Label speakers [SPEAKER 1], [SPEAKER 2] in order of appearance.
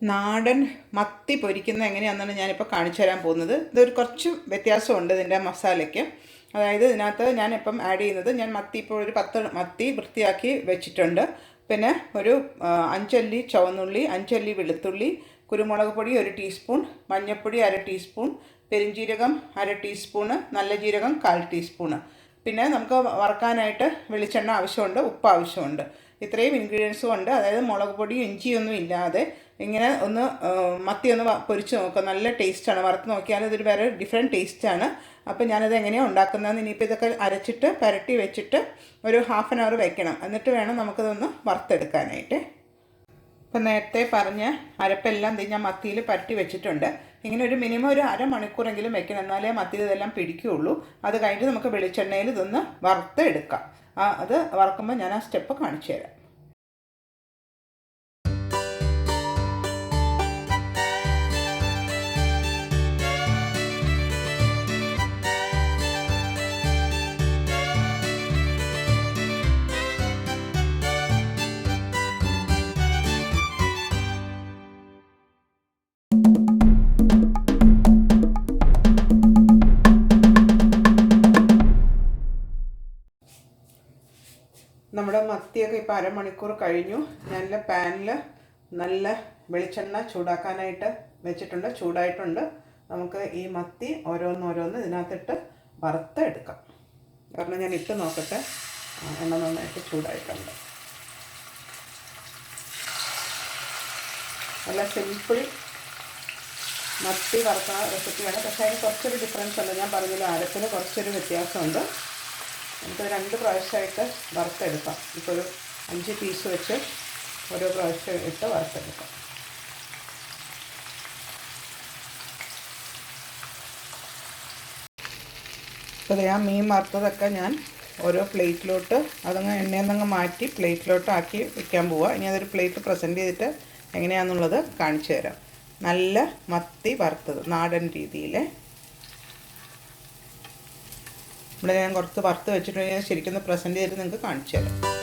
[SPEAKER 1] നാടൻ മത്തി പൊരിക്കുന്നത് എങ്ങനെയാണെന്നാണ് ഞാനിപ്പോൾ കാണിച്ചു തരാൻ പോകുന്നത്. ഇതൊരു കുറച്ച് വ്യത്യാസമുണ്ട് ഇതിൻ്റെ മസാലയ്ക്ക്. അതായത് ഇതിനകത്ത് ഞാനിപ്പം ആഡ് ചെയ്യുന്നത്, ഞാൻ മത്തി ഇപ്പോൾ ഒരു 10 മത്തി വൃത്തിയാക്കി വെച്ചിട്ടുണ്ട്. പിന്നെ ഒരു 5 അല്ലി ചുവന്നുള്ളി, 5 അല്ലി വെളുത്തുള്ളി, കുരുമുളക് പൊടി 1 ടീസ്പൂൺ, മഞ്ഞൾപ്പൊടി 1/2 ടീസ്പൂൺ, പെരുംജീരകം 1/2 ടീസ്പൂണ്, നല്ല ജീരകം 1/4 ടീസ്പൂണ്. പിന്നെ നമുക്ക് വറക്കാനായിട്ട് വെളിച്ചെണ്ണ ആവശ്യമുണ്ട്, ഉപ്പ് ആവശ്യമുണ്ട്. ഇത്രയും ഇൻഗ്രീഡിയൻസും ഉണ്ട്. അതായത് മുളക് പൊടിയും ഇഞ്ചിയൊന്നും ഇല്ലാതെ ഇങ്ങനെ ഒന്ന് മത്തി ഒന്ന് പൊരിച്ച് നോക്കുക. നല്ല ടേസ്റ്റാണ്. വറുത്ത് നോക്കിയാൽ ഇതൊരു വേറെ ഡിഫറെൻറ്റ് ടേസ്റ്റാണ്. അപ്പോൾ ഞാനത് എങ്ങനെയാണ് ഉണ്ടാക്കുന്നതെന്ന് ഇനിയിപ്പോൾ ഇതൊക്കെ അരച്ചിട്ട് പുരട്ടി വെച്ചിട്ട് ഒരു 1/2 hour വെക്കണം. എന്നിട്ട് വേണം നമുക്കിതൊന്ന് വറുത്തെടുക്കാനായിട്ട്. ഇപ്പം നേരത്തെ പറഞ്ഞ അരപ്പെല്ലാം ഞാൻ മത്തിയിൽ പുരട്ടി വെച്ചിട്ടുണ്ട്. ഇങ്ങനെ ഒരു മിനിമം ഒരു അരമണിക്കൂറെങ്കിലും വെക്കണം, എന്നാലേ മത്തിയിൽ ഇതെല്ലാം പിടിക്കുകയുള്ളൂ. അത് കഴിഞ്ഞിട്ട് നമുക്ക് വെളിച്ചെണ്ണയിൽ ഇതൊന്ന് വറുത്തെടുക്കാം. അത് വറക്കുമ്പോൾ ഞാൻ ആ സ്റ്റെപ്പ് കാണിച്ചു തരാം. നമ്മുടെ മത്തിയൊക്കെ ഇപ്പോൾ അരമണിക്കൂർ കഴിഞ്ഞു. നല്ല പാനിൽ നല്ല വെളിച്ചെണ്ണ ചൂടാക്കാനായിട്ട് വെച്ചിട്ടുണ്ട്, ചൂടായിട്ടുണ്ട്. നമുക്ക് ഈ മത്തി ഓരോന്നോരോന്ന് ഇതിനകത്തിട്ട് വറുത്ത് എടുക്കാം. കാരണം ഞാൻ ഇട്ട് നോക്കട്ടെ. എണ്ണ നന്നായിട്ട് ചൂടായിട്ടുണ്ട്. നല്ല സിമ്പിൾ മത്തി വറുക്കുന്ന റെസിപ്പിയാണ്. പക്ഷേ അതിന് കുറച്ചൊരു ഡിഫറൻസ് ഉണ്ട്. ഞാൻ പറഞ്ഞില്ല, അരപ്പിന് കുറച്ചൊരു വ്യത്യാസമുണ്ട്. നമുക്ക് 2 പ്രാവശ്യമായിട്ട് വറുത്തെടുക്കാം. ഇപ്പോൾ ഒരു 5 പീസ് വെച്ച് ഓരോ പ്രാവശ്യം ഇട്ട് വറുത്തെടുക്കാം. അപ്പോൾ ഞാൻ മീൻ വറുത്തതൊക്കെ ഞാൻ ഓരോ പ്ലേറ്റിലോട്ട് അതങ്ങ് എണ്ണയിൽ നിന്ന് മാറ്റി പ്ലേറ്റിലോട്ട് ആക്കി വയ്ക്കാൻ പോവുക. ഇനി അതൊരു പ്ലേറ്റ് പ്രസൻറ്റ് ചെയ്തിട്ട് എങ്ങനെയാണെന്നുള്ളത് കാണിച്ചു തരാം. നല്ല മത്തി വറുത്തത് നാടൻ രീതിയിൽ. ഇവിടെ ഞാൻ കുറച്ച് വറുത്ത് വെച്ചിട്ട് ശരിക്കും പ്രസൻറ്റ് ചെയ്തിട്ട് നിങ്ങൾക്ക് കാണിച്ചു തരാം.